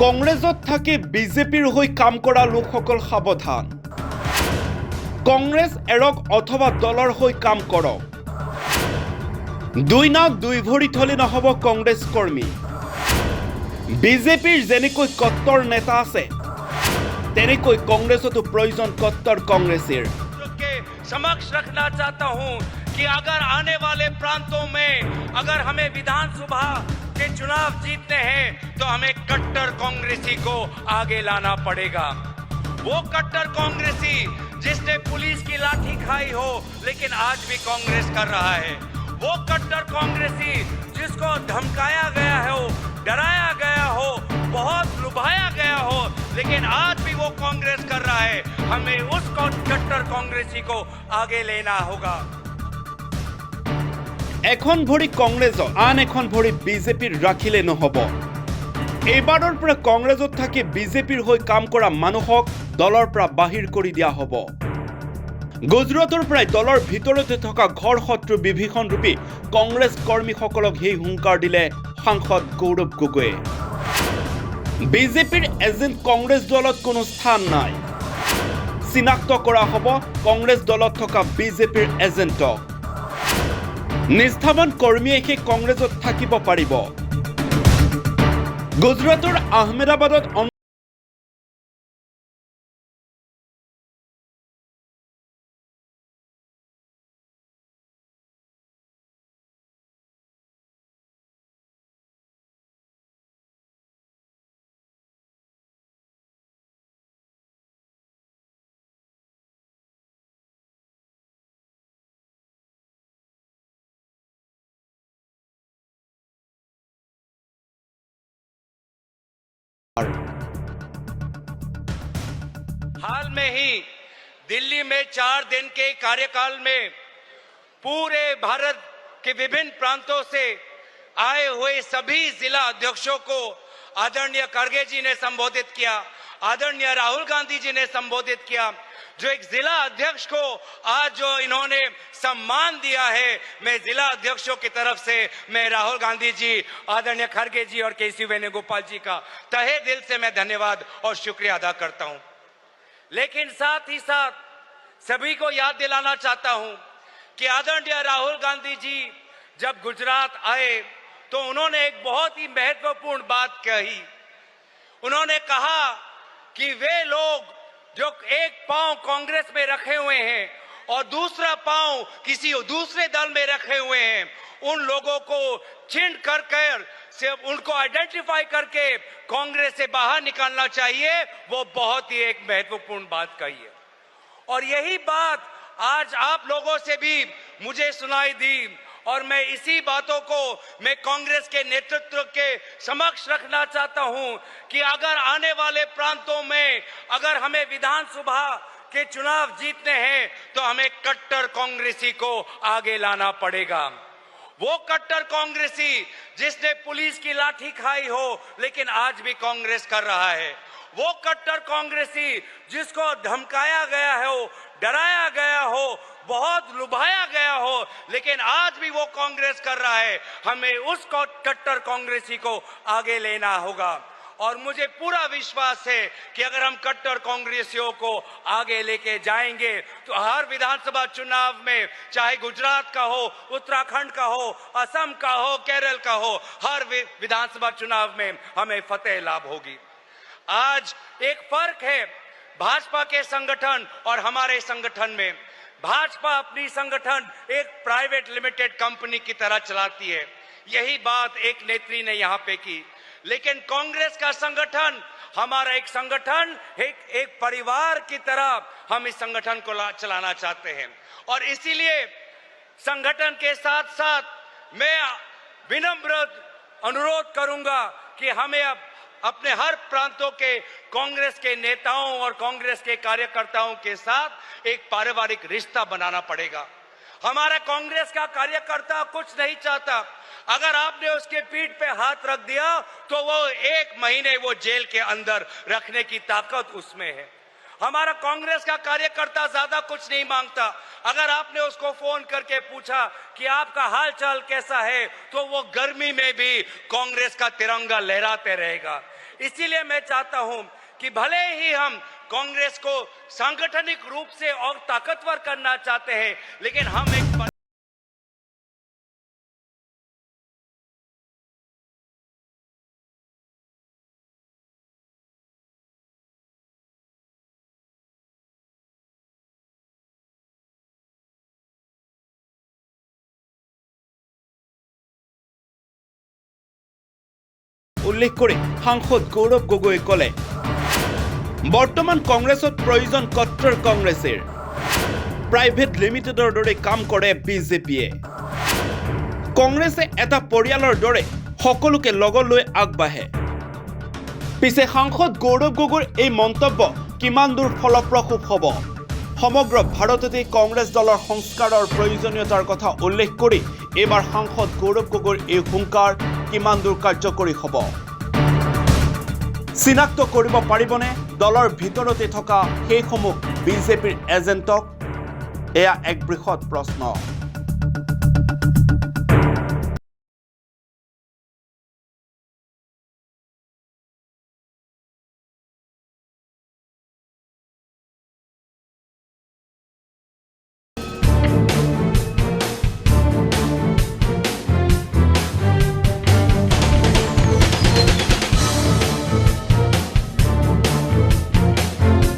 কংগ্ৰেছত থাকি বিজেপিৰ হৈ কাম কৰা লোকসকল সাৱধান। কংগ্ৰেছ এৰক অথবা দলৰ হৈ কাম কৰক। দুই নাক দুই ভৰি থলে নহ'ব কংগ্ৰেছ কৰ্মী। বিজেপিৰ যেনেকৈ কট্টৰ নেতা আছে তেনেকৈ কংগ্ৰেছতো প্ৰয়োজন কট্টৰ কংগ্ৰেছীৰ। समक्ष रखना चाहता हूं कि अगर आने वाले प्रांतों में अगर हमें विधानसभा के चुनाव जीतने हैं तो हमें कट्टर कांग्रेसी को आगे लाना पड़ेगा। वो कट्टर कांग्रेसी जिसने पुलिस की लाठी खाई हो लेकिन आज भी कांग्रेस कर रहा है। वो कट्टर कांग्रेसी जिसको धमकाया गया हो, डराया गया हो, बहुत लुभाया गया हो लेकिन आज भी वो कांग्रेस कर रहा है। हमें उस कट्टर कांग्रेसी को आगे लेना होगा। এখন ভৰি কংগ্ৰেছক আন এখন ভৰি বিজেপিৰ ৰাখিলে নহ'ব। এইবাৰৰ পৰা কংগ্ৰেছত থাকি বিজেপিৰ হৈ কাম কৰা মানুহক দলৰ পৰা বাহিৰ কৰি দিয়া হ'ব। গুজৰাটৰ পৰাই দলৰ ভিতৰতে থকা ঘৰ শত্ৰু বিভীষণ ৰূপী কংগ্ৰেছ কৰ্মীসকলক সেই হুংকাৰ দিলে সাংসদ গৌৰৱ গগৈয়ে। বিজেপিৰ এজেণ্ট কংগ্ৰেছ দলত কোনো স্থান নাই। চিনাক্ত কৰা হ'ব কংগ্ৰেছ দলত থকা বিজেপিৰ এজেণ্টক। নিষ্ঠাবান কৰ্মীয়ে সেই কংগ্ৰেছত থাকিব পাৰিব। গুজৰাটৰ আহমেদাবাদত हाल में ही दिल्ली में 4 दिन के कार्यकाल में पूरे भारत के विभिन्न प्रांतों से आए हुए सभी जिला अध्यक्षों को आदरणीय खड़गे जी ने संबोधित किया, आदरणीय राहुल गांधी जी ने संबोधित किया। जो एक जिला अध्यक्ष को आज जो इन्होंने सम्मान दिया है, मैं जिला अध्यक्षों की तरफ से मैं राहुल गांधी जी, आदरणीय खड़गे जी और केसी वेणुगोपाल जी का तहे दिल से मैं धन्यवाद और शुक्रिया अदा करता हूं। लेकिन साथ ही साथ सभी को याद दिलाना चाहता हूं कि आदरणीय राहुल गांधी जी जब गुजरात आए तो उन्होंने एक बहुत ही महत्वपूर्ण बात कही। उन्होंने कहा कि वे लोग जो एक पांव कांग्रेस में रखे हुए हैं और दूसरा पांव किसी दूसरे दल में रखे हुए हैं, उन लोगों को छिंड कर से उनको आइडेंटिफाई करके कांग्रेस से बाहर निकालना चाहिए। वो बहुत ही एक महत्वपूर्ण बात कही है और यही बात आज आप लोगों से भी मुझे सुनाई दी और मैं इसी बातों को मैं कांग्रेस के नेतृत्व के समक्ष रखना चाहता हूं कि अगर आने वाले प्रांतों में अगर हमें विधानसभा के चुनाव जीतने हैं तो हमें कट्टर कांग्रेसी को आगे लाना पड़ेगा। वो कट्टर कांग्रेसी जिसने पुलिस की लाठी खाई हो लेकिन आज भी कांग्रेस कर रहा है। वो कट्टर कांग्रेसी जिसको धमकाया गया हो, डराया गया हो, बहुत लुभाया गया हो लेकिन आज भी वो कांग्रेस कर रहा है। हमें उस कट्टर कांग्रेसी को आगे लेना होगा और मुझे पूरा विश्वास है कि अगर हम कट्टर कांग्रेसियों को आगे लेके जाएंगे तो हर विधानसभा चुनाव में, चाहे गुजरात का हो, उत्तराखंड का हो, असम का हो, केरल का हो, हर विधानसभा चुनाव में हमें फतेह लाभ होगी। आज एक फर्क है भाजपा के संगठन और हमारे संगठन में। भाजपा अपनी संगठन एक प्राइवेट लिमिटेड कंपनी की तरह चलाती है, यही बात एक नेत्री ने यहाँ पे की। लेकिन कांग्रेस का संगठन हमारा एक संगठन एक परिवार की तरह हम इस संगठन को चलाना चाहते हैं और इसीलिए संगठन के साथ साथ मैं विनम्र अनुरोध करूंगा कि हमें अब अपने हर प्रांतों के कांग्रेस के नेताओं और कांग्रेस के कार्यकर्ताओं के साथ एक पारिवारिक रिश्ता बनाना पड़ेगा। हमारा कांग्रेस का कार्यकर्ता कुछ नहीं चाहता, अगर आपने उसके पीठ पे हाथ रख दिया तो वो 1 महीने वो जेल के अंदर रखने की ताकत उसमें है। हमारा कांग्रेस का कार्यकर्ता ज्यादा कुछ नहीं मांगता। अगर आपने उसको फोन करके पूछा कि आपका हाल चाल कैसा है तो वो गर्मी में भी कांग्रेस का तिरंगा लहराते रहेगा। इसीलिए मैं चाहता हूं कि भले ही हम कांग्रेस को सांगठनिक रूप से और ताकतवर करना चाहते हैं, लेकिन हम एक উল্লেখ কৰি সাংসদ গৌৰৱ গগৈয়ে ক'লে বৰ্তমান কংগ্ৰেছত প্ৰয়োজন কট্টৰ কংগ্ৰেছৰ প্ৰাইভেট লিমিটেডৰ দৰে কাম কৰে বিজেপিয়ে কংগ্ৰেছে এটা পৰিয়ালৰ দৰে সকলোকে লগত লৈ আগবাঢ়ে পিছে সাংসদ গৌৰৱ গগৈৰ এই মন্তব্য কিমান দূৰ ফলপ্ৰসূ হ'ব সমগ্ৰ ভাৰততে কংগ্ৰেছ দলৰ সংস্কাৰৰ প্ৰয়োজনীয়তাৰ কথা উল্লেখ কৰি এবাৰ সাংসদ গৌৰৱ গগৈৰ এই হুংকাৰ কিমান দূৰ কাৰ্যকৰী হ'ব চিনাক্ত কৰিব পাৰিবনে দলৰ ভিতৰতে থকা সেইসমূহ বিজেপিৰ এজেণ্টক এয়া এক বৃহৎ প্ৰশ্ন